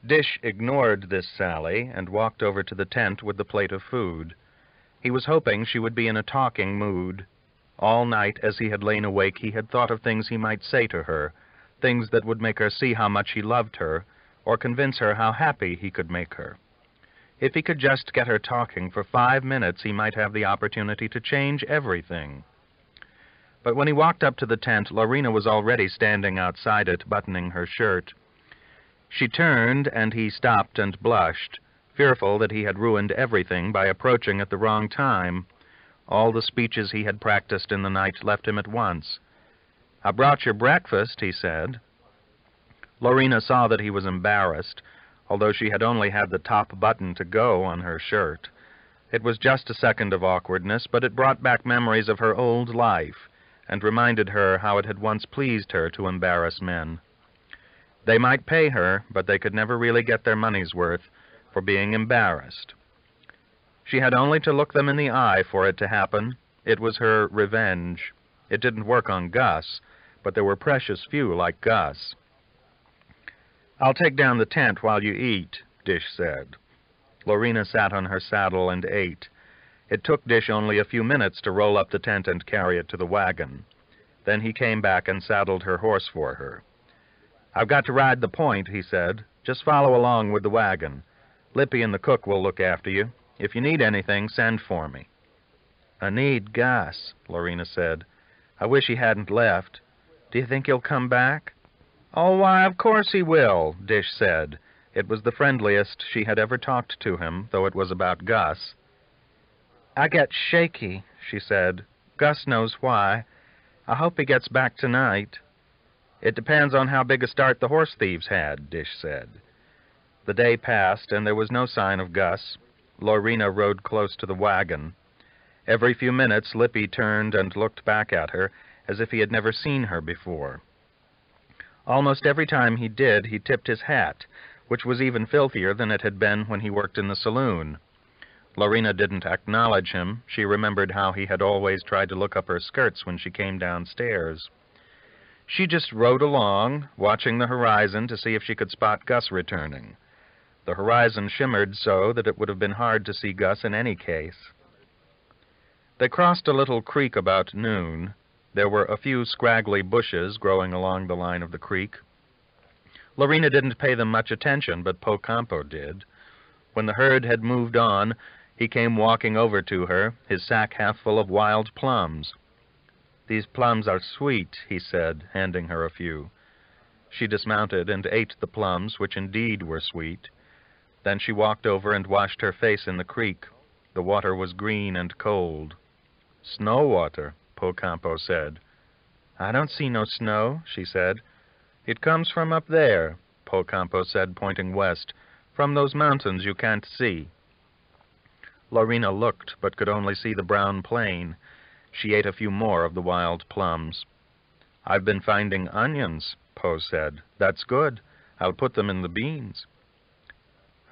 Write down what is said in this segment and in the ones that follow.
Dish ignored this sally and walked over to the tent with the plate of food. He was hoping she would be in a talking mood. All night, as he had lain awake, he had thought of things he might say to her, things that would make her see how much he loved her, or convince her how happy he could make her. If he could just get her talking for 5 minutes, he might have the opportunity to change everything. But when he walked up to the tent, Lorena was already standing outside it, buttoning her shirt. She turned, and he stopped and blushed, fearful that he had ruined everything by approaching at the wrong time. All the speeches he had practiced in the night left him at once. "I brought your breakfast," he said. Lorena saw that he was embarrassed, although she had only had the top button to go on her shirt. It was just a second of awkwardness, but it brought back memories of her old life, and reminded her how it had once pleased her to embarrass men. They might pay her, but they could never really get their money's worth for being embarrassed. She had only to look them in the eye for it to happen. It was her revenge. It didn't work on Gus, but there were precious few like Gus. "I'll take down the tent while you eat," Dish said. Lorena sat on her saddle and ate. It took Dish only a few minutes to roll up the tent and carry it to the wagon. Then he came back and saddled her horse for her. "I've got to ride the point," he said. "Just follow along with the wagon. Lippy and the cook will look after you. If you need anything, send for me." "I need Gus," Lorena said. "I wish he hadn't left. Do you think he'll come back?" "Oh, why, of course he will," Dish said. It was the friendliest she had ever talked to him, though it was about Gus. "I get shaky," she said. "Gus knows why. I hope he gets back tonight." "It depends on how big a start the horse thieves had," Dish said. The day passed, and there was no sign of Gus. Lorena rode close to the wagon. Every few minutes, Lippy turned and looked back at her, as if he had never seen her before. Almost every time he did, he tipped his hat, which was even filthier than it had been when he worked in the saloon. Lorena didn't acknowledge him. She remembered how he had always tried to look up her skirts when she came downstairs. She just rode along, watching the horizon to see if she could spot Gus returning. The horizon shimmered so that it would have been hard to see Gus in any case. They crossed a little creek about noon. There were a few scraggly bushes growing along the line of the creek. Lorena didn't pay them much attention, but Pocampo did. When the herd had moved on, he came walking over to her, his sack half full of wild plums. "These plums are sweet," he said, handing her a few. She dismounted and ate the plums, which indeed were sweet. Then she walked over and washed her face in the creek. The water was green and cold. "Snow water," Pocampo said. "I don't see no snow," she said. "It comes from up there," Pocampo said, pointing west, "from those mountains you can't see." Lorena looked, but could only see the brown plain. She ate a few more of the wild plums. "I've been finding onions," Po said. "That's good. I'll put them in the beans."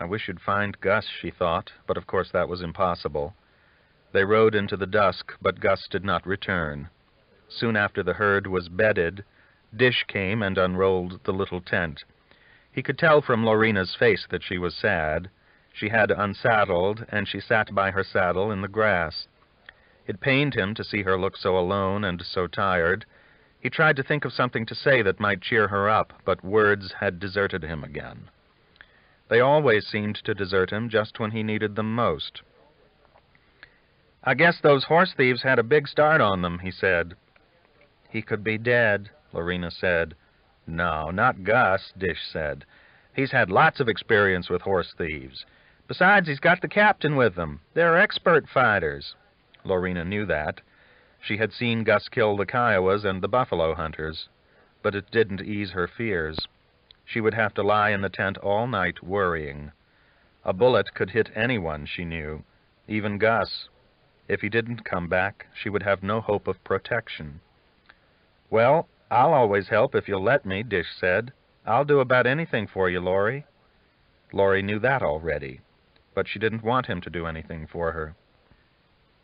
I wish you'd find Gus, she thought, but of course that was impossible. They rode into the dusk, but Gus did not return. Soon after the herd was bedded, Dish came and unrolled the little tent. He could tell from Lorena's face that she was sad. She had unsaddled, and she sat by her saddle in the grass. It pained him to see her look so alone and so tired. He tried to think of something to say that might cheer her up, but words had deserted him again. They always seemed to desert him just when he needed them most. "I guess those horse thieves had a big start on them," he said. "He could be dead," Lorena said. "No, not Gus," Dish said. "He's had lots of experience with horse thieves. Besides, he's got the captain with them. They're expert fighters." Lorena knew that. She had seen Gus kill the Kiowas and the buffalo hunters, but it didn't ease her fears. She would have to lie in the tent all night worrying. A bullet could hit anyone, she knew, even Gus. If he didn't come back, she would have no hope of protection. "Well, I'll always help if you'll let me," Dish said. "I'll do about anything for you, Laurie." Laurie knew that already, but she didn't want him to do anything for her.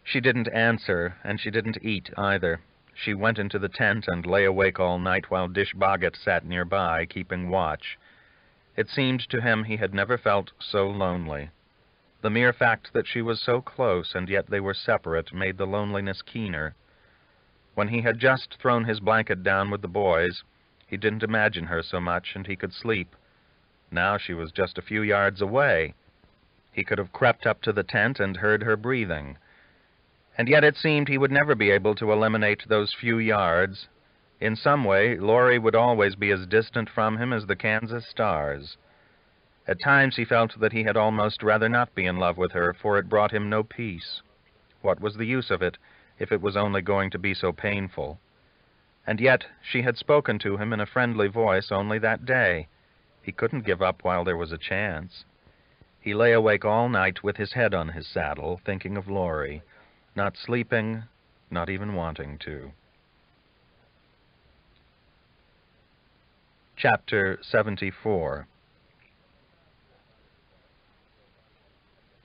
She didn't answer, and she didn't eat either. She went into the tent and lay awake all night while Dish Boggett sat nearby, keeping watch. It seemed to him he had never felt so lonely. The mere fact that she was so close and yet they were separate made the loneliness keener. When he had just thrown his blanket down with the boys, he didn't imagine her so much and he could sleep. Now she was just a few yards away. He could have crept up to the tent and heard her breathing. And yet it seemed he would never be able to eliminate those few yards. In some way, Laurie would always be as distant from him as the Kansas stars. At times he felt that he had almost rather not be in love with her, for it brought him no peace. What was the use of it, if it was only going to be so painful? And yet she had spoken to him in a friendly voice only that day. He couldn't give up while there was a chance. He lay awake all night with his head on his saddle, thinking of Laurie, not sleeping, not even wanting to. Chapter 74.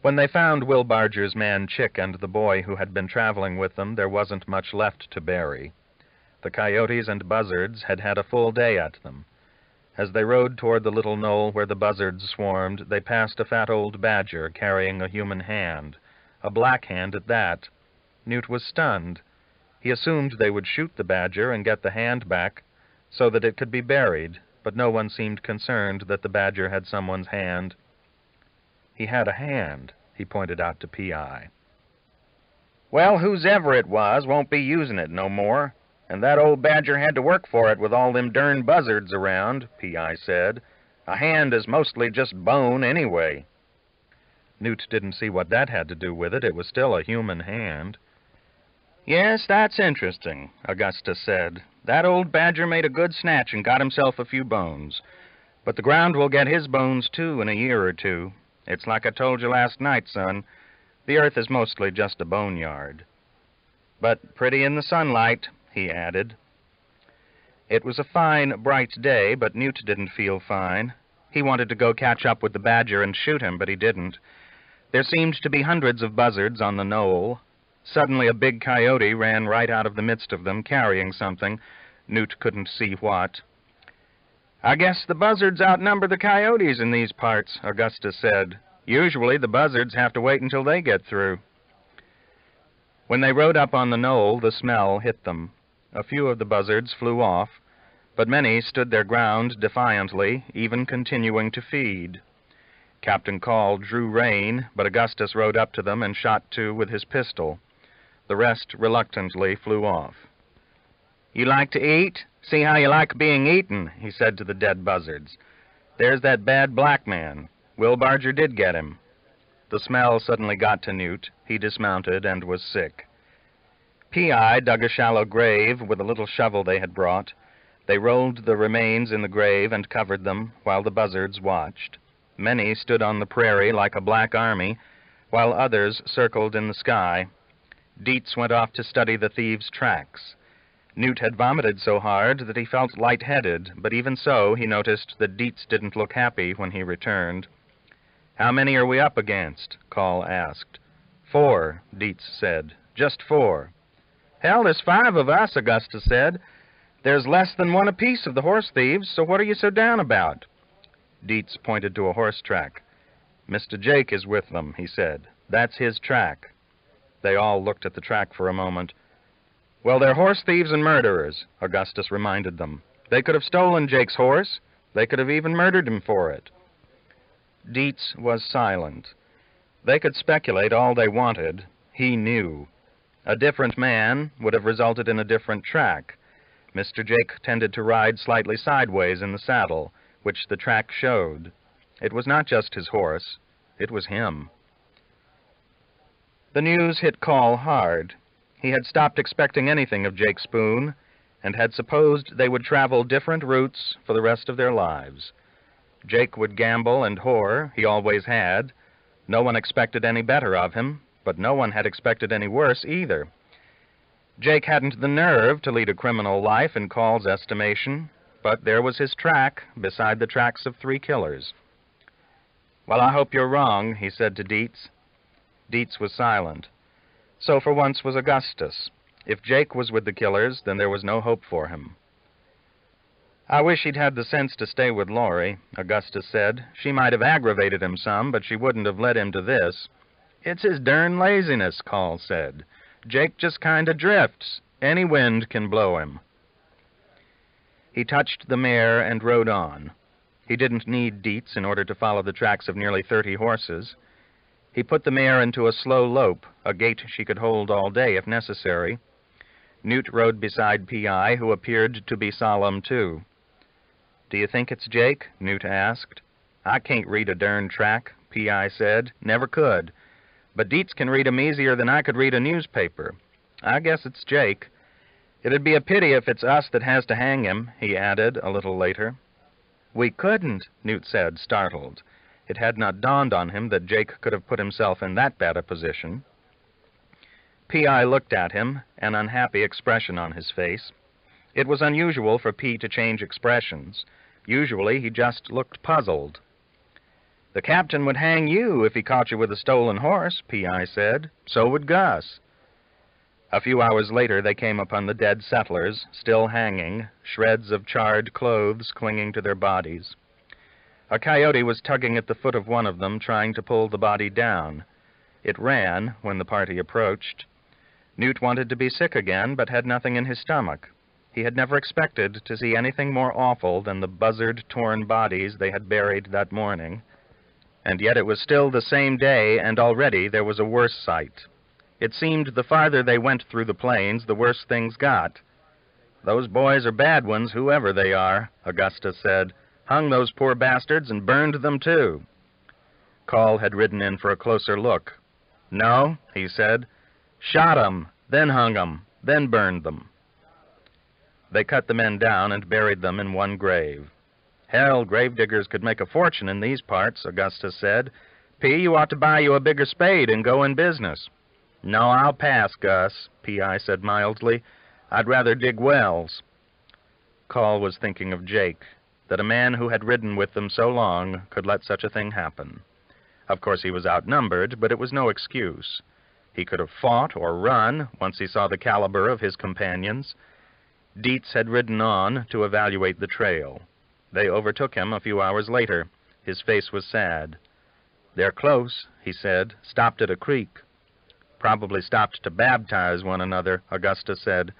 When they found Will Barger's man Chick and the boy who had been traveling with them, there wasn't much left to bury. The coyotes and buzzards had had a full day at them. As they rode toward the little knoll where the buzzards swarmed, they passed a fat old badger carrying a human hand, a black hand at that. Newt was stunned. He assumed they would shoot the badger and get the hand back so that it could be buried, but no one seemed concerned that the badger had someone's hand. He had a hand, he pointed out to P.I. Well, whosever it was won't be using it no more, and that old badger had to work for it with all them darn buzzards around, P.I. said. A hand is mostly just bone anyway. Newt didn't see what that had to do with it. It was still a human hand. Yes, that's interesting, Augustus said. That old badger made a good snatch and got himself a few bones. But the ground will get his bones, too, in a year or two. It's like I told you last night, son. The earth is mostly just a boneyard. But pretty in the sunlight, he added. It was a fine, bright day, but Newt didn't feel fine. He wanted to go catch up with the badger and shoot him, but he didn't. There seemed to be hundreds of buzzards on the knoll. Suddenly a big coyote ran right out of the midst of them, carrying something. Newt couldn't see what. I guess the buzzards outnumber the coyotes in these parts, Augustus said. Usually the buzzards have to wait until they get through. When they rode up on the knoll, the smell hit them. A few of the buzzards flew off, but many stood their ground defiantly, even continuing to feed. Captain Call drew rein, but Augustus rode up to them and shot two with his pistol. The rest reluctantly flew off. You like to eat? See how you like being eaten, he said to the dead buzzards. There's that bad black man. Will Barger did get him. The smell suddenly got to Newt. He dismounted and was sick. P.I. dug a shallow grave with a little shovel they had brought. They rolled the remains in the grave and covered them, while the buzzards watched. Many stood on the prairie like a black army, while others circled in the sky. Dietz went off to study the thieves' tracks. Newt had vomited so hard that he felt light-headed, but even so he noticed that Dietz didn't look happy when he returned. How many are we up against? Call asked. 4, Dietz said. Just 4. Hell, there's 5 of us, Augustus said. There's less than 1 apiece of the horse thieves, so what are you so down about? Dietz pointed to a horse track. Mr. Jake is with them, he said. That's his track. They all looked at the track for a moment. Well, they're horse thieves and murderers, Augustus reminded them. They could have stolen Jake's horse. They could have even murdered him for it. Dietz was silent. They could speculate all they wanted. He knew. A different man would have resulted in a different track. Mr. Jake tended to ride slightly sideways in the saddle, which the track showed. It was not just his horse. It was him. The news hit Call hard. He had stopped expecting anything of Jake Spoon, and had supposed they would travel different routes for the rest of their lives. Jake would gamble and whore, he always had. No one expected any better of him, but no one had expected any worse either. Jake hadn't the nerve to lead a criminal life in Call's estimation, but there was his track beside the tracks of 3 killers. Well, I hope you're wrong, he said to Dietz. Dietz was silent. So for once was Augustus. If Jake was with the killers, then there was no hope for him. I wish he'd had the sense to stay with Laurie, Augustus said. She might have aggravated him some, but she wouldn't have led him to this. It's his dern laziness, Call said. Jake just kinda drifts. Any wind can blow him. He touched the mare and rode on. He didn't need Dietz in order to follow the tracks of nearly 30 horses. He put the mare into a slow lope, a gait she could hold all day if necessary. Newt rode beside P.I., who appeared to be solemn, too. "Do you think it's Jake?" Newt asked. "I can't read a dern track," P.I. said. "Never could. But Dietz can read 'em easier than I could read a newspaper. I guess it's Jake. It'd be a pity if it's us that has to hang him," he added a little later. "We couldn't," Newt said, startled. It had not dawned on him that Jake could have put himself in that bad a position. P.I. looked at him, an unhappy expression on his face. It was unusual for P to change expressions. Usually he just looked puzzled. "The captain would hang you if he caught you with a stolen horse," P.I. said. "So would Gus." A few hours later they came upon the dead settlers, still hanging, shreds of charred clothes clinging to their bodies. A coyote was tugging at the foot of one of them, trying to pull the body down. It ran when the party approached. Newt wanted to be sick again, but had nothing in his stomach. He had never expected to see anything more awful than the buzzard-torn bodies they had buried that morning. And yet it was still the same day, and already there was a worse sight. It seemed the farther they went through the plains, the worse things got. "Those boys are bad ones, whoever they are," Augustus said. "Hung those poor bastards and burned them, too." Call had ridden in for a closer look. "No," he said. "Shot 'em, then hung 'em, then burned them." They cut the men down and buried them in one grave. "Hell, gravediggers could make a fortune in these parts," Augustus said. "P, you ought to buy you a bigger spade and go in business." "No, I'll pass, Gus," P.I. said mildly. "I'd rather dig wells." Call was thinking of Jake, that a man who had ridden with them so long could let such a thing happen. Of course he was outnumbered, but it was no excuse. He could have fought or run once he saw the caliber of his companions. Dietz had ridden on to evaluate the trail. They overtook him a few hours later. His face was sad. "They're close," he said. "Stopped at a creek." "Probably stopped to baptize one another," Augustus said.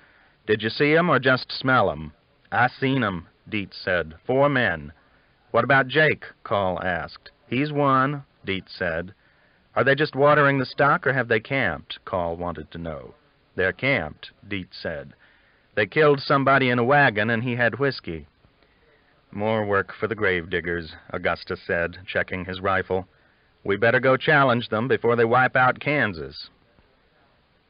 "Did you see 'em or just smell 'em?" "I seen 'em," Dietz said. 4 men. "What about Jake?" Call asked. "He's one," Dietz said. "Are they just watering the stock or have they camped?" Call wanted to know. "They're camped," Dietz said. "They killed somebody in a wagon and he had whiskey." "More work for the gravediggers," Augustus said, checking his rifle. "We better go challenge them before they wipe out Kansas."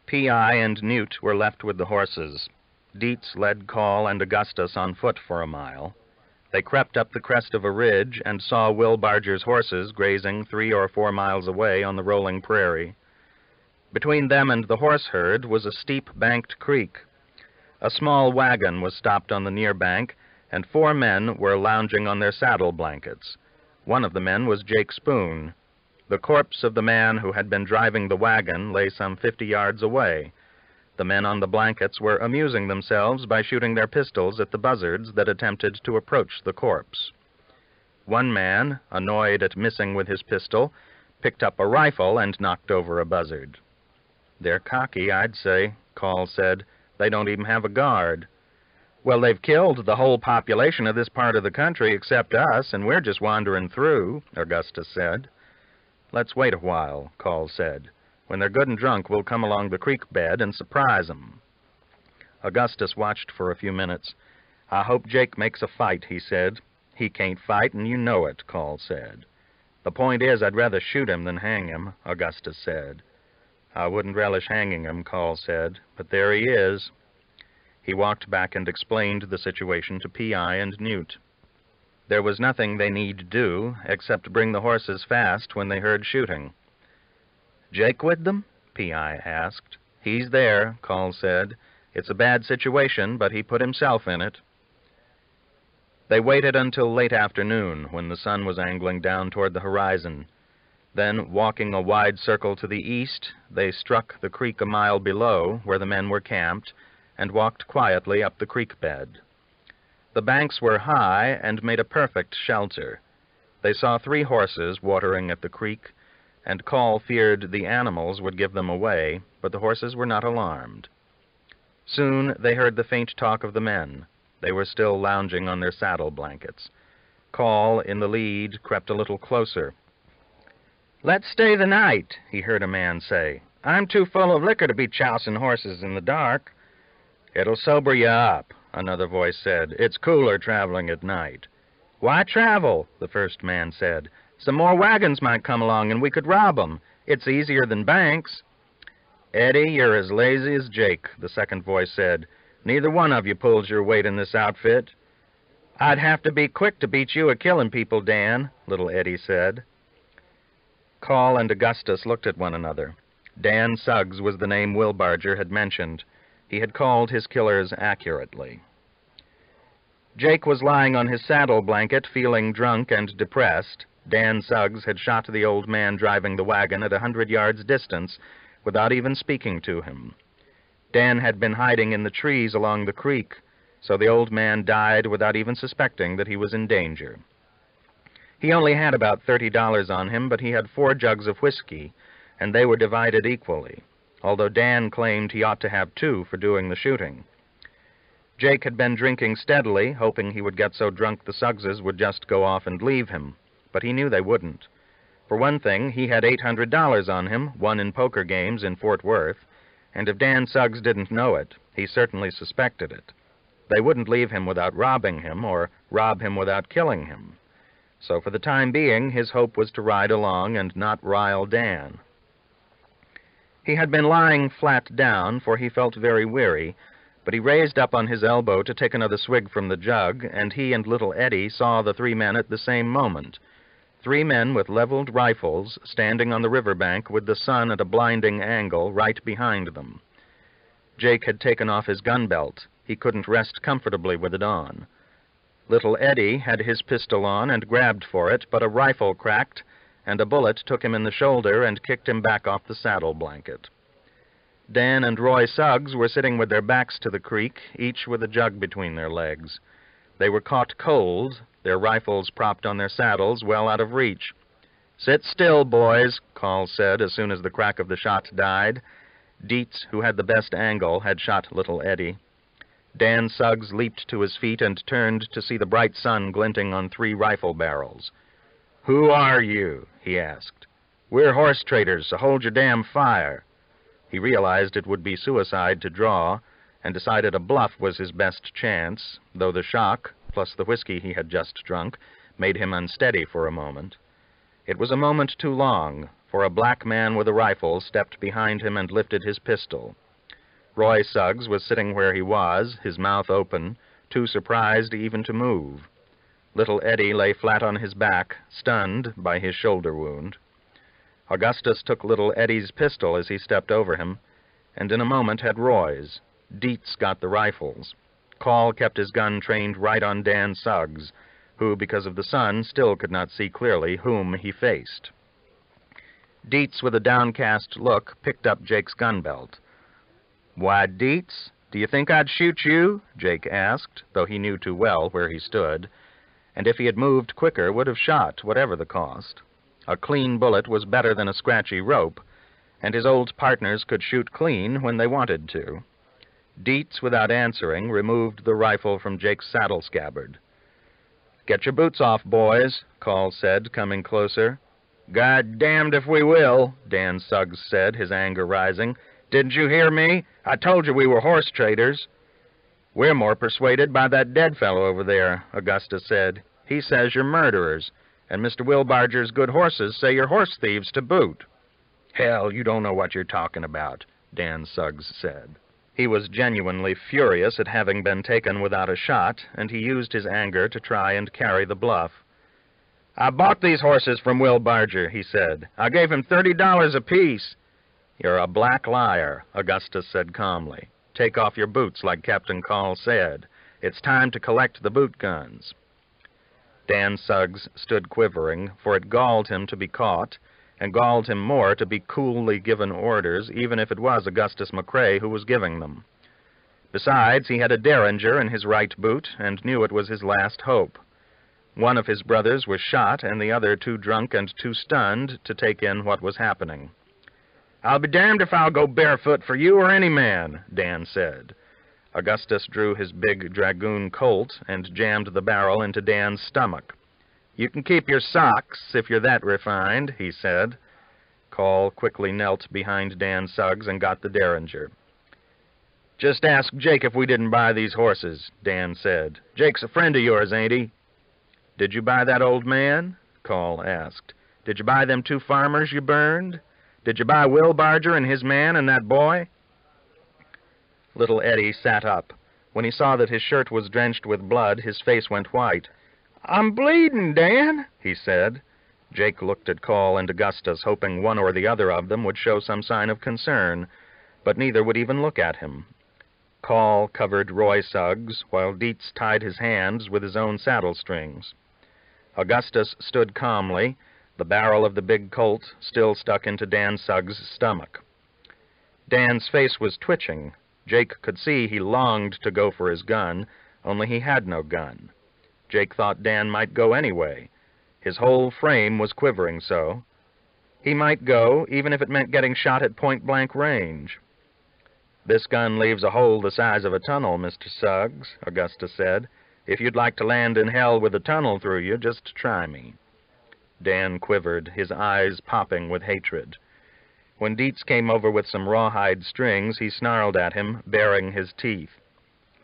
P.I. and Newt were left with the horses. Dietz led Call and Augustus on foot for a mile. They crept up the crest of a ridge and saw Will Barger's horses grazing 3 or 4 miles away on the rolling prairie. Between them and the horse herd was a steep banked creek. A small wagon was stopped on the near bank, and 4 men were lounging on their saddle blankets. One of the men was Jake Spoon. The corpse of the man who had been driving the wagon lay some 50 yards away. The men on the blankets were amusing themselves by shooting their pistols at the buzzards that attempted to approach the corpse. One man, annoyed at missing with his pistol, picked up a rifle and knocked over a buzzard. "They're cocky, I'd say," Call said. "They don't even have a guard." "Well, they've killed the whole population of this part of the country except us, and we're just wandering through," Augustus said. "Let's wait a while," Call said. "When they're good and drunk, we'll come along the creek bed and surprise 'em." Augustus watched for a few minutes. "I hope Jake makes a fight," he said. "He can't fight, and you know it," Call said. "The point is, I'd rather shoot him than hang him," Augustus said. "I wouldn't relish hanging him," Call said, "but there he is." He walked back and explained the situation to P.I. and Newt. There was nothing they need do, except bring the horses fast when they heard shooting. "Jake with them?" P.I. asked. "He's there," Call said. "It's a bad situation, but he put himself in it." They waited until late afternoon, when the sun was angling down toward the horizon. Then, walking a wide circle to the east, they struck the creek a mile below, where the men were camped, and walked quietly up the creek bed. The banks were high and made a perfect shelter. They saw 3 horses watering at the creek, and Call feared the animals would give them away, but the horses were not alarmed. Soon they heard the faint talk of the men. They were still lounging on their saddle blankets. Call, in the lead, crept a little closer. "Let's stay the night," he heard a man say. "I'm too full of liquor to be chousing horses in the dark." "It'll sober you up," another voice said. "It's cooler traveling at night." "Why travel?" the first man said. "Some more wagons might come along and we could rob 'em. It's easier than banks." "Eddie, you're as lazy as Jake," the second voice said. "Neither one of you pulls your weight in this outfit." "I'd have to be quick to beat you at killing people, Dan," little Eddie said. Call and Augustus looked at one another. Dan Suggs was the name Will Barger had mentioned. He had called his killers accurately. Jake was lying on his saddle blanket, feeling drunk and depressed. Dan Suggs had shot the old man driving the wagon at 100 yards distance without even speaking to him. Dan had been hiding in the trees along the creek, so the old man died without even suspecting that he was in danger. He only had about $30 on him, but he had 4 jugs of whiskey, and they were divided equally, although Dan claimed he ought to have 2 for doing the shooting. Jake had been drinking steadily, hoping he would get so drunk the Suggses would just go off and leave him, but he knew they wouldn't. For one thing, he had $800 on him, won in poker games in Fort Worth, and if Dan Suggs didn't know it, he certainly suspected it. They wouldn't leave him without robbing him, or rob him without killing him. So for the time being, his hope was to ride along and not rile Dan. He had been lying flat down, for he felt very weary, but he raised up on his elbow to take another swig from the jug, and he and little Eddie saw the 3 men at the same moment. 3 men with leveled rifles standing on the riverbank with the sun at a blinding angle right behind them. Jake had taken off his gun belt. He couldn't rest comfortably with it on. Little Eddie had his pistol on and grabbed for it, but a rifle cracked, and a bullet took him in the shoulder and kicked him back off the saddle blanket. Dan and Roy Suggs were sitting with their backs to the creek, each with a jug between their legs. They were caught cold, their rifles propped on their saddles, well out of reach. "Sit still, boys," Call said as soon as the crack of the shot died. Dietz, who had the best angle, had shot little Eddie. Dan Suggs leaped to his feet and turned to see the bright sun glinting on 3 rifle barrels. "Who are you?" he asked. "We're horse traders, so hold your damn fire." He realized it would be suicide to draw, and decided a bluff was his best chance, though the shock, plus the whiskey he had just drunk, made him unsteady for a moment. It was a moment too long, for a black man with a rifle stepped behind him and lifted his pistol. Roy Suggs was sitting where he was, his mouth open, too surprised even to move. Little Eddie lay flat on his back, stunned by his shoulder wound. Augustus took little Eddie's pistol as he stepped over him, and in a moment had Roy's. Dietz got the rifles. Call kept his gun trained right on Dan Suggs, who, because of the sun, still could not see clearly whom he faced. Dietz, with a downcast look, picked up Jake's gun belt. "Why, Dietz, do you think I'd shoot you?" Jake asked, though he knew too well where he stood, and if he had moved quicker would have shot, whatever the cost. A clean bullet was better than a scratchy rope, and his old partners could shoot clean when they wanted to. Dietz, without answering, removed the rifle from Jake's saddle scabbard. "Get your boots off, boys," Call said, coming closer. "God damned if we will," Dan Suggs said, his anger rising. "Didn't you hear me? I told you we were horse traders." "We're more persuaded by that dead fellow over there," Augustus said. "He says you're murderers, and Mr. Will Barger's good horses say you're horse thieves to boot." "Hell, you don't know what you're talking about," Dan Suggs said. He was genuinely furious at having been taken without a shot, and he used his anger to try and carry the bluff. "I bought these horses from Will Barger," he said. "I gave him $30 apiece." "You're a black liar," Augustus said calmly. "Take off your boots like Captain Call said. It's time to collect the boot guns." Dan Suggs stood quivering, for it galled him to be caught, and galled him more to be coolly given orders, even if it was Augustus McCrae who was giving them. Besides, he had a derringer in his right boot and knew it was his last hope. One of his brothers was shot and the other too drunk and too stunned to take in what was happening. "I'll be damned if I'll go barefoot for you or any man," Dan said. Augustus drew his big dragoon Colt and jammed the barrel into Dan's stomach. "You can keep your socks if you're that refined," he said. Call quickly knelt behind Dan Suggs and got the derringer. "Just ask Jake if we didn't buy these horses," Dan said. "Jake's a friend of yours, ain't he?" "Did you buy that old man?" Call asked. "Did you buy them 2 farmers you burned? Did you buy Will Barger and his man and that boy?" Little Eddie sat up. When he saw that his shirt was drenched with blood, his face went white. "I'm bleeding, Dan," he said. Jake looked at Call and Augustus, hoping one or the other of them would show some sign of concern, but neither would even look at him. Call covered Roy Suggs, while Dietz tied his hands with his own saddle strings. Augustus stood calmly, the barrel of the big Colt still stuck into Dan Suggs' stomach. Dan's face was twitching. Jake could see he longed to go for his gun, only he had no gun. Jake thought Dan might go anyway. His whole frame was quivering so. He might go, even if it meant getting shot at point-blank range. "This gun leaves a hole the size of a tunnel, Mr. Suggs," Augustus said. "If you'd like to land in hell with a tunnel through you, just try me." Dan quivered, his eyes popping with hatred. When Dietz came over with some rawhide strings, he snarled at him, baring his teeth.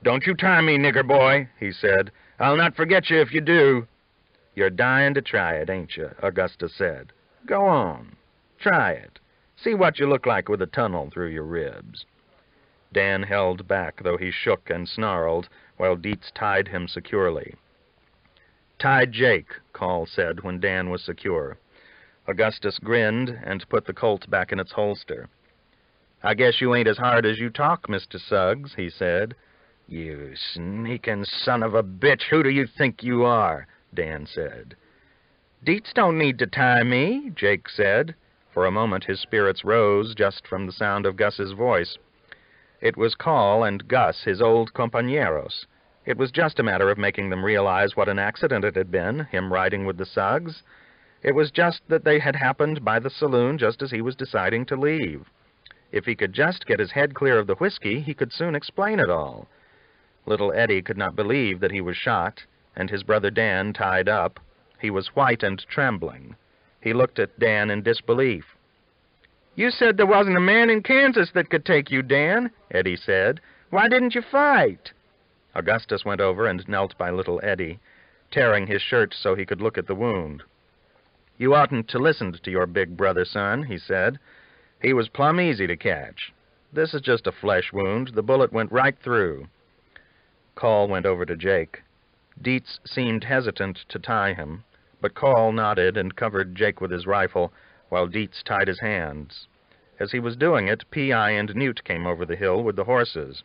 "Don't you tie me, nigger boy," he said. "I'll not forget you if you do." "You're dying to try it, ain't you?" Augustus said. "Go on. Try it. See what you look like with a tunnel through your ribs." Dan held back, though he shook and snarled, while Dietz tied him securely. "Tie Jake," Call said when Dan was secure. Augustus grinned and put the Colt back in its holster. "I guess you ain't as hard as you talk, Mr. Suggs," he said. "You sneaking son of a bitch, who do you think you are?" Dan said. "Dietz don't need to tie me," Jake said. For a moment his spirits rose just from the sound of Gus's voice. It was Call and Gus, his old compañeros. It was just a matter of making them realize what an accident it had been, him riding with the Suggs. It was just that they had happened by the saloon just as he was deciding to leave. If he could just get his head clear of the whiskey, he could soon explain it all. Little Eddie could not believe that he was shot, and his brother Dan tied up. He was white and trembling. He looked at Dan in disbelief. "You said there wasn't a man in Kansas that could take you, Dan," Eddie said. "Why didn't you fight?" Augustus went over and knelt by little Eddie, tearing his shirt so he could look at the wound. "You oughtn't to listen to your big brother, son," he said. "He was plumb easy to catch. This is just a flesh wound. The bullet went right through." Call went over to Jake. Dietz seemed hesitant to tie him, but Call nodded and covered Jake with his rifle, while Dietz tied his hands. As he was doing it, P.I. and Newt came over the hill with the horses.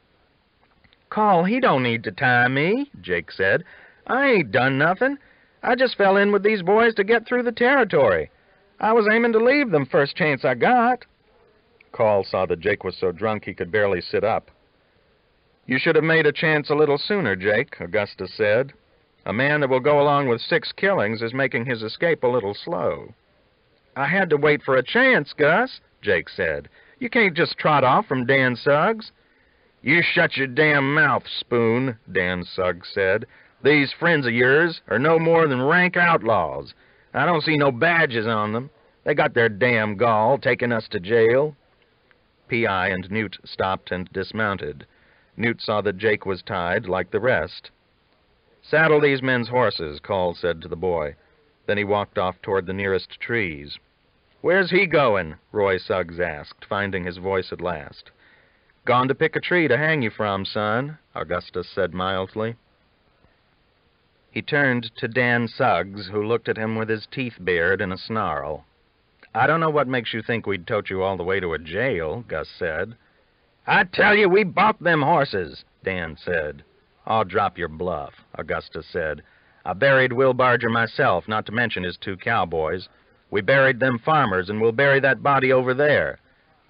"Call, he don't need to tie me," Jake said. "I ain't done nothing. I just fell in with these boys to get through the territory. I was aiming to leave them first chance I got." Call saw that Jake was so drunk he could barely sit up. "You should have made a chance a little sooner, Jake," Augustus said. "A man that will go along with 6 killings is making his escape a little slow." "I had to wait for a chance, Gus," Jake said. "You can't just trot off from Dan Suggs." "You shut your damn mouth, Spoon," Dan Suggs said. "These friends of yours are no more than rank outlaws. I don't see no badges on them. They got their damn gall taking us to jail." P.I. and Newt stopped and dismounted. Newt saw that Jake was tied, like the rest. "Saddle these men's horses," Call said to the boy. Then he walked off toward the nearest trees. "Where's he going?" Roy Suggs asked, finding his voice at last. "Gone to pick a tree to hang you from, son," Augustus said mildly. He turned to Dan Suggs, who looked at him with his teeth bared in a snarl. "I don't know what makes you think we'd tote you all the way to a jail," Gus said. "I tell you, we bought them horses," Dan said. "I'll drop your bluff," Augustus said. "I buried Will Barger myself, not to mention his 2 cowboys. We buried them farmers, and we'll bury that body over there.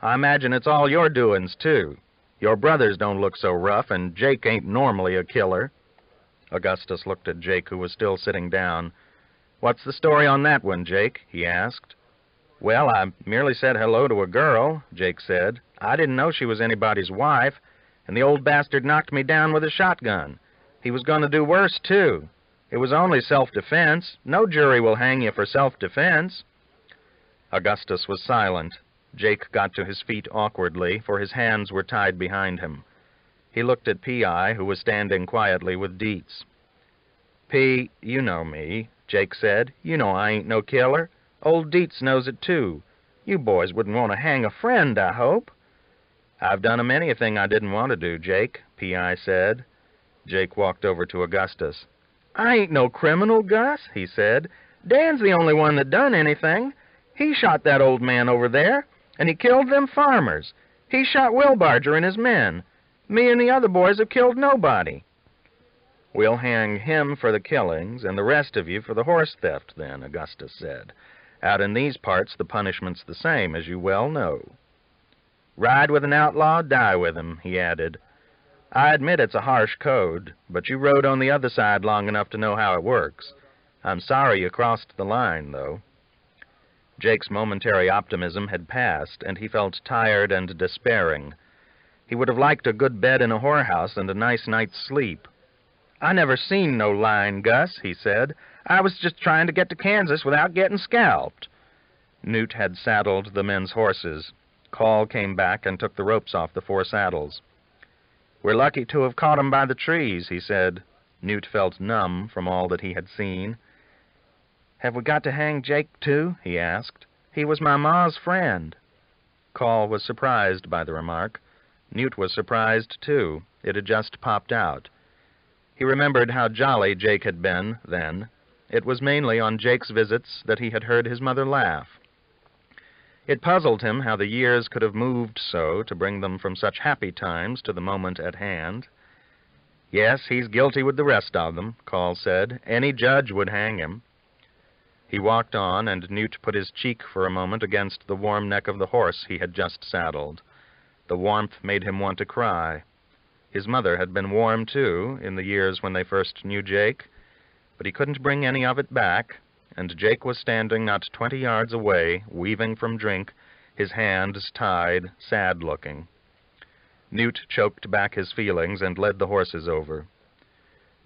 I imagine it's all your doings, too." Your brothers don't look so rough, and Jake ain't normally a killer." Augustus looked at Jake, who was still sitting down. "What's the story on that one, Jake?" he asked. "Well, I merely said hello to a girl," Jake said. "I didn't know she was anybody's wife, and the old bastard knocked me down with a shotgun. He was going to do worse, too. It was only self-defense. No jury will hang you for self-defense." Augustus was silent. Jake got to his feet awkwardly, for his hands were tied behind him. He looked at P.I., who was standing quietly with Dietz. "P, you know me," Jake said. "You know I ain't no killer. Old Dietz knows it, too. You boys wouldn't want to hang a friend, I hope." "I've done a many thing I didn't want to do, Jake," P.I. said. Jake walked over to Augustus. "I ain't no criminal, Gus," he said. "Dan's the only one that done anything. He shot that old man over there, and he killed them farmers. He shot Will Barger and his men. Me and the other boys have killed nobody." "We'll hang him for the killings, and the rest of you for the horse theft, then," Augustus said. "Out in these parts, the punishment's the same, as you well know." "Ride with an outlaw, die with him," he added. "I admit it's a harsh code, but you rode on the other side long enough to know how it works. I'm sorry you crossed the line, though." Jake's momentary optimism had passed, and he felt tired and despairing. He would have liked a good bed in a whorehouse and a nice night's sleep. "I never seen no line, Gus," he said. "I was just trying to get to Kansas without getting scalped." Newt had saddled the men's horses. Call came back and took the ropes off the 4 saddles. "We're lucky to have caught 'em by the trees," he said. Newt felt numb from all that he had seen. "Have we got to hang Jake, too?" he asked. "He was my ma's friend." Call was surprised by the remark. Newt was surprised, too. It had just popped out. He remembered how jolly Jake had been then. It was mainly on Jake's visits that he had heard his mother laugh. It puzzled him how the years could have moved so to bring them from such happy times to the moment at hand. "Yes, he's guilty with the rest of them," Call said. "Any judge would hang him." He walked on, and Newt put his cheek for a moment against the warm neck of the horse he had just saddled. The warmth made him want to cry. His mother had been warm, too, in the years when they first knew Jake, but he couldn't bring any of it back, and Jake was standing not 20 yards away, weaving from drink, his hands tied, sad-looking. Newt choked back his feelings and led the horses over.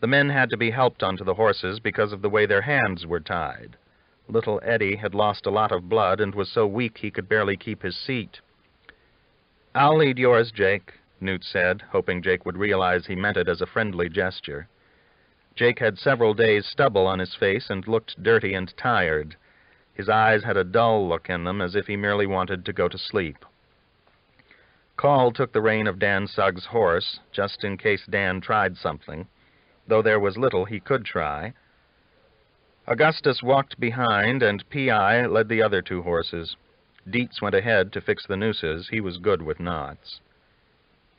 The men had to be helped onto the horses because of the way their hands were tied. Little Eddie had lost a lot of blood and was so weak he could barely keep his seat. "I'll lead yours, Jake," Newt said, hoping Jake would realize he meant it as a friendly gesture. Jake had several days' stubble on his face and looked dirty and tired. His eyes had a dull look in them, as if he merely wanted to go to sleep. Call took the rein of Dan Suggs' horse, just in case Dan tried something, though there was little he could try. Augustus walked behind, and P.I. led the other 2 horses. Dietz went ahead to fix the nooses. He was good with knots.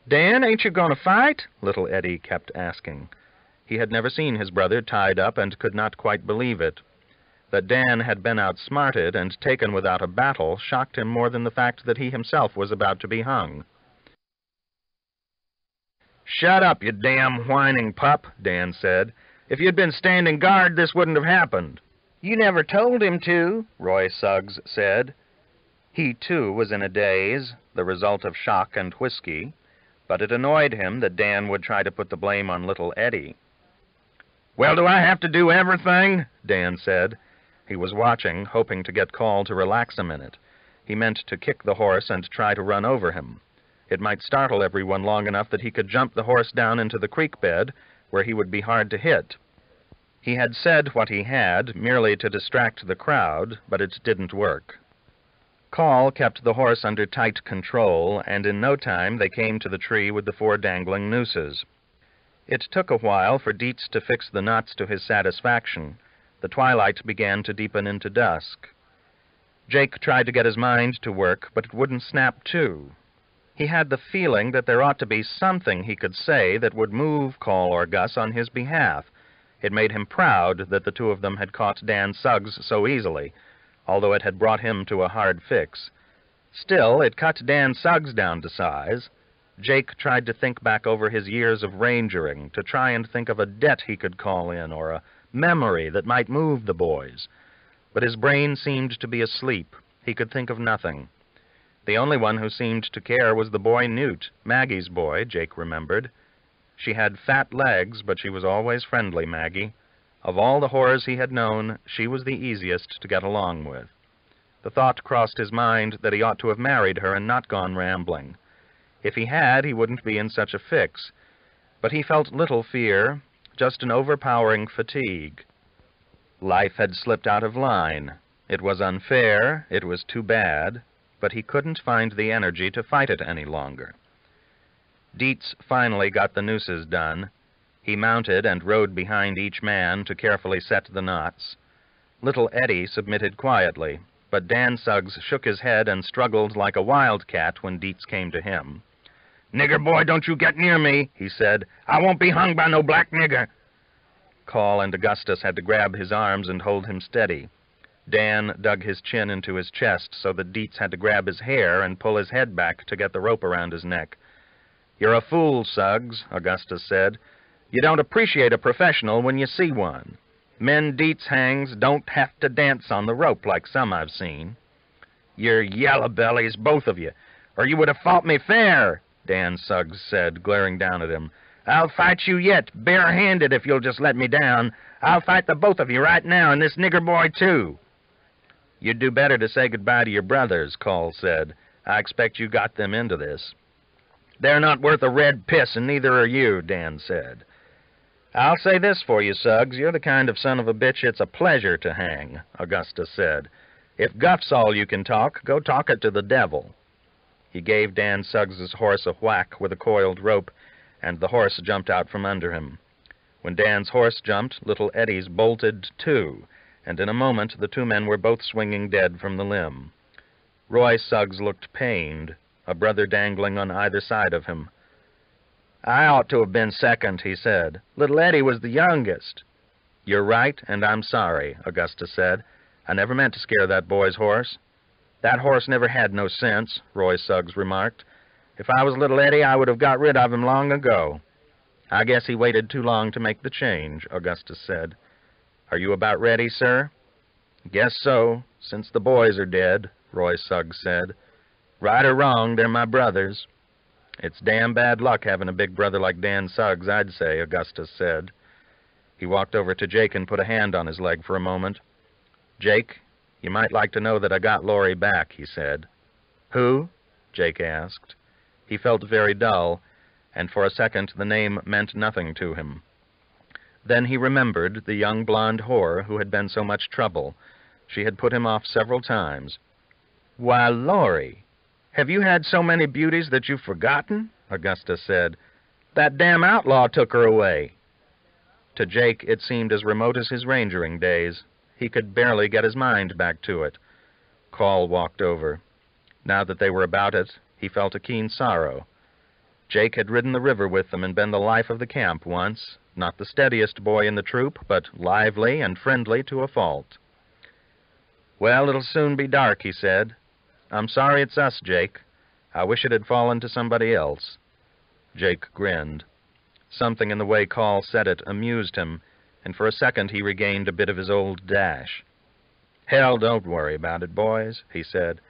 "Dan, ain't you going to fight?" little Eddie kept asking. He had never seen his brother tied up and could not quite believe it. That Dan had been outsmarted and taken without a battle shocked him more than the fact that he himself was about to be hung. "Shut up, you damn whining pup," Dan said. "If you'd been standing guard, this wouldn't have happened." "You never told him to," Roy Suggs said. He, too, was in a daze, the result of shock and whiskey, but it annoyed him that Dan would try to put the blame on little Eddie. "Well, do I have to do everything?" Dan said. He was watching, hoping to get Call to relax a minute. He meant to kick the horse and try to run over him. It might startle everyone long enough that he could jump the horse down into the creek bed, where he would be hard to hit. He had said what he had, merely to distract the crowd, but it didn't work. Call kept the horse under tight control, and in no time they came to the tree with the 4 dangling nooses. It took a while for Dietz to fix the knots to his satisfaction. The twilight began to deepen into dusk. Jake tried to get his mind to work, but it wouldn't snap to. He had the feeling that there ought to be something he could say that would move Call or Gus on his behalf. It made him proud that the 2 of them had caught Dan Suggs so easily, although it had brought him to a hard fix. Still, it cut Dan Suggs down to size. Jake tried to think back over his years of rangering, to try and think of a debt he could call in, or a memory that might move the boys. But his brain seemed to be asleep. He could think of nothing. The only one who seemed to care was the boy Newt, Maggie's boy, Jake remembered. She had fat legs, but she was always friendly, Maggie. Of all the horrors he had known, she was the easiest to get along with. The thought crossed his mind that he ought to have married her and not gone rambling. If he had, he wouldn't be in such a fix. But he felt little fear, just an overpowering fatigue. Life had slipped out of line. It was unfair, it was too bad, but he couldn't find the energy to fight it any longer. Dietz finally got the nooses done. He mounted and rode behind each man to carefully set the knots. Little Eddie submitted quietly, but Dan Suggs shook his head and struggled like a wildcat when Dietz came to him. "Nigger boy, don't you get near me," he said. "I won't be hung by no black nigger." Call and Augustus had to grab his arms and hold him steady. Dan dug his chin into his chest so that Dietz had to grab his hair and pull his head back to get the rope around his neck. "You're a fool, Suggs," Augustus said. "You don't appreciate a professional when you see one. Men Dietz hangs don't have to dance on the rope like some I've seen." "You're yellow bellies, both of you, or you would have fought me fair," Dan Suggs said, glaring down at him. "I'll fight you yet, bare-handed, if you'll just let me down. I'll fight the both of you right now, and this nigger boy, too." "You'd do better to say goodbye to your brothers," Call said. "I expect you got them into this." "They're not worth a red piss, and neither are you," Dan said. "I'll say this for you, Suggs. You're the kind of son of a bitch it's a pleasure to hang," Augustus said. "If guff's all you can talk, go talk it to the devil." He gave Dan Suggs's horse a whack with a coiled rope, and the horse jumped out from under him. When Dan's horse jumped, little Eddie's bolted too, and in a moment the two men were both swinging dead from the limb. Roy Suggs looked pained, a brother dangling on either side of him. "I ought to have been second," he said. "Little Eddie was the youngest." "You're right, and I'm sorry," Augustus said. "I never meant to scare that boy's horse." "That horse never had no sense," Roy Suggs remarked. "If I was little Eddie, I would have got rid of him long ago." "I guess he waited too long to make the change," Augustus said. "Are you about ready, sir?" "Guess so, since the boys are dead," Roy Suggs said. "Right or wrong, they're my brothers." "It's damn bad luck having a big brother like Dan Suggs, I'd say," Augustus said. He walked over to Jake and put a hand on his leg for a moment. "Jake, you might like to know that I got Laurie back," he said. "Who?" Jake asked. He felt very dull, and for a second the name meant nothing to him. Then he remembered the young blonde whore who had been so much trouble. She had put him off several times. "Why, Laurie, have you had so many beauties that you've forgotten?" Augustus said. "That damn outlaw took her away." To Jake it seemed as remote as his rangering days. He could barely get his mind back to it. Call walked over. Now that they were about it, he felt a keen sorrow. Jake had ridden the river with them and been the life of the camp once, not the steadiest boy in the troop, but lively and friendly to a fault. "Well, it'll soon be dark," he said. "I'm sorry it's us, Jake. I wish it had fallen to somebody else." Jake grinned. Something in the way Call said it amused him, and for a second he regained a bit of his old dash. "Hell, don't worry about it, boys," he said.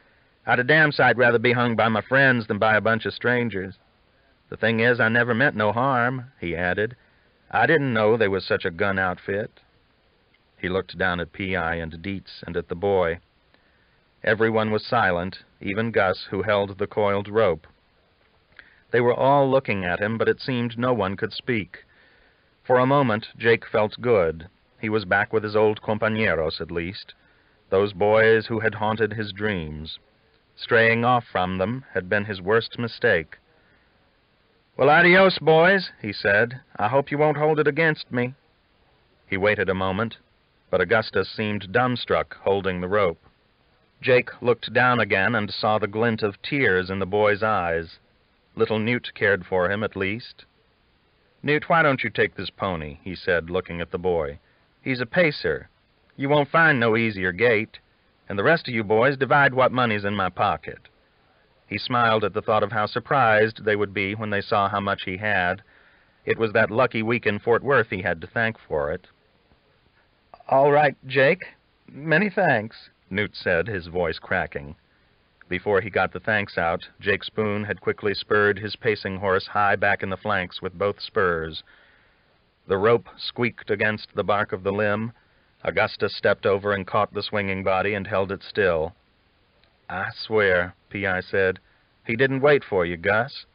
"I'd a damn sight rather be hung by my friends than by a bunch of strangers. The thing is, I never meant no harm," he added. "I didn't know they was such a gun outfit." He looked down at P.I. and Dietz and at the boy. Everyone was silent, even Gus, who held the coiled rope. They were all looking at him, but it seemed no one could speak. For a moment, Jake felt good. He was back with his old compañeros, at least, those boys who had haunted his dreams. Straying off from them had been his worst mistake. "Well, adios, boys," he said. "I hope you won't hold it against me." He waited a moment, but Augustus seemed dumbstruck, holding the rope. Jake looked down again and saw the glint of tears in the boy's eyes. Little Newt cared for him, at least. "Newt, why don't you take this pony?" he said, looking at the boy. "He's a pacer. You won't find no easier gait. And the rest of you boys divide what money's in my pocket." He smiled at the thought of how surprised they would be when they saw how much he had. It was that lucky week in Fort Worth he had to thank for it. "All right, Jake. Many thanks," Newt said, his voice cracking. Before he got the thanks out, Jake Spoon had quickly spurred his pacing horse high back in the flanks with both spurs. The rope squeaked against the bark of the limb. Augustus stepped over and caught the swinging body and held it still. "I swear," P.I. said, "he didn't wait for you, Gus."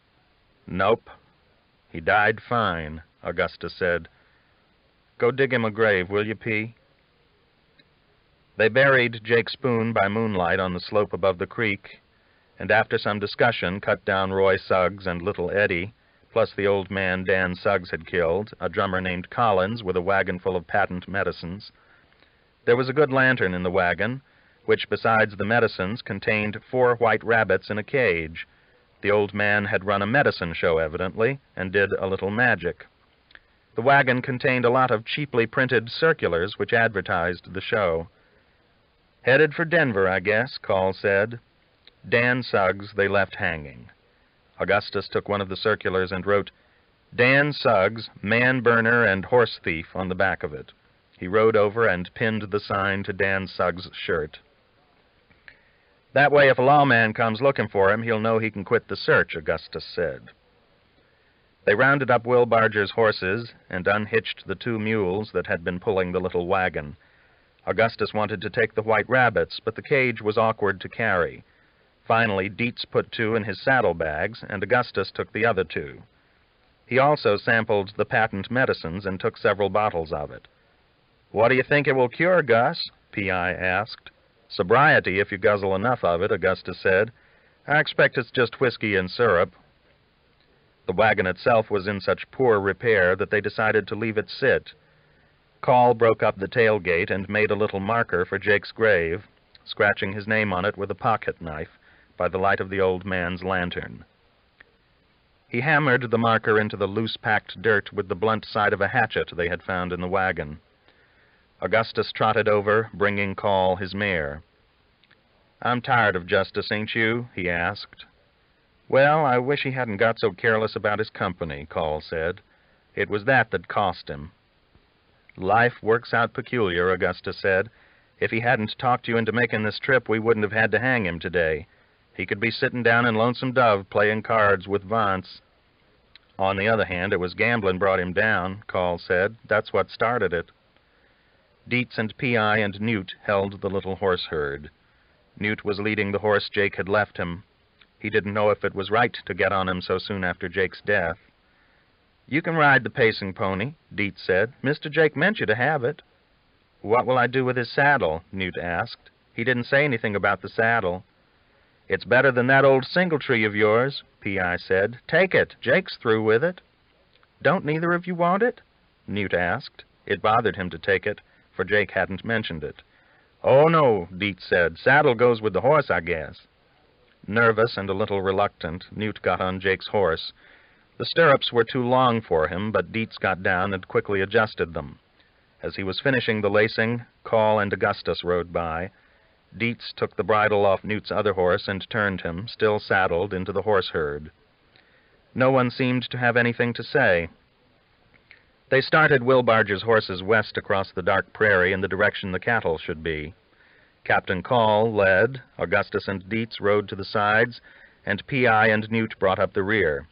"Nope. He died fine," Augustus said. "Go dig him a grave, will you, P.?" They buried Jake Spoon by moonlight on the slope above the creek, and after some discussion cut down Roy Suggs and Little Eddie, plus the old man Dan Suggs had killed, a drummer named Collins with a wagon full of patent medicines. There was a good lantern in the wagon, which, besides the medicines, contained 4 white rabbits in a cage. The old man had run a medicine show, evidently, and did a little magic. The wagon contained a lot of cheaply printed circulars which advertised the show. "Headed for Denver, I guess," Call said. Dan Suggs they left hanging. Augustus took one of the circulars and wrote, "Dan Suggs, man burner and horse thief," on the back of it. He rode over and pinned the sign to Dan Suggs' shirt. "That way, if a lawman comes looking for him, he'll know he can quit the search," Augustus said. They rounded up Will Barger's horses and unhitched the 2 mules that had been pulling the little wagon. Augustus wanted to take the white rabbits, but the cage was awkward to carry. Finally, Dietz put 2 in his saddlebags, and Augustus took the other 2. He also sampled the patent medicines and took several bottles of it. "What do you think it will cure, Gus?" P.I. asked. "Sobriety, if you guzzle enough of it," Augustus said. "I expect it's just whiskey and syrup." The wagon itself was in such poor repair that they decided to leave it sit. Call broke up the tailgate and made a little marker for Jake's grave, scratching his name on it with a pocket knife by the light of the old man's lantern. He hammered the marker into the loose-packed dirt with the blunt side of a hatchet they had found in the wagon. Augustus trotted over, bringing Call his mare. "I'm tired of Justice, ain't you?" he asked. "Well, I wish he hadn't got so careless about his company," Call said. "It was that cost him." "Life works out peculiar," Augustus said. "If he hadn't talked you into making this trip, we wouldn't have had to hang him today. He could be sitting down in Lonesome Dove playing cards with Vance." "On the other hand, it was gambling brought him down," Call said. "That's what started it." Dietz and P.I. and Newt held the little horse herd. Newt was leading the horse Jake had left him. He didn't know if it was right to get on him so soon after Jake's death. "You can ride the pacing pony," Dietz said. "Mr. Jake meant you to have it." "What will I do with his saddle?" Newt asked. "He didn't say anything about the saddle." "It's better than that old singletree of yours," P.I. said. "Take it. Jake's through with it." "Don't neither of you want it?" Newt asked. It bothered him to take it, for Jake hadn't mentioned it. "Oh, no," Dietz said. "Saddle goes with the horse, I guess." Nervous and a little reluctant, Newt got on Jake's horse. The stirrups were too long for him, but Dietz got down and quickly adjusted them. As he was finishing the lacing, Call and Augustus rode by. Dietz took the bridle off Newt's other horse and turned him, still saddled, into the horse herd. No one seemed to have anything to say. They started Will Barger's horses west across the dark prairie in the direction the cattle should be. Captain Call led, Augustus and Dietz rode to the sides, and P.I. and Newt brought up the rear.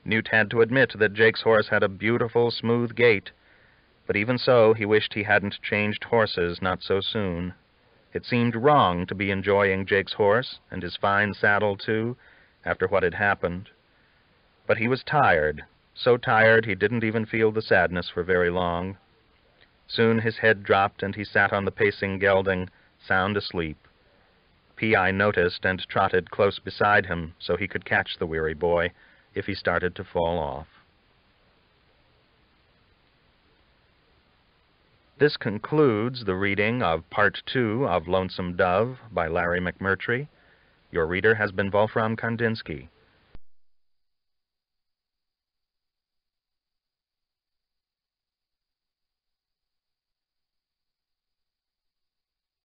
Newt had to admit that Jake's horse had a beautiful, smooth gait, but even so he wished he hadn't changed horses not so soon. It seemed wrong to be enjoying Jake's horse, and his fine saddle, too, after what had happened. But he was tired, so tired he didn't even feel the sadness for very long. Soon his head dropped, and he sat on the pacing gelding, sound asleep. P.I. noticed and trotted close beside him so he could catch the weary boy if he started to fall off. This concludes the reading of Part 2 of Lonesome Dove by Larry McMurtry. Your reader has been Wolfram Kandinsky.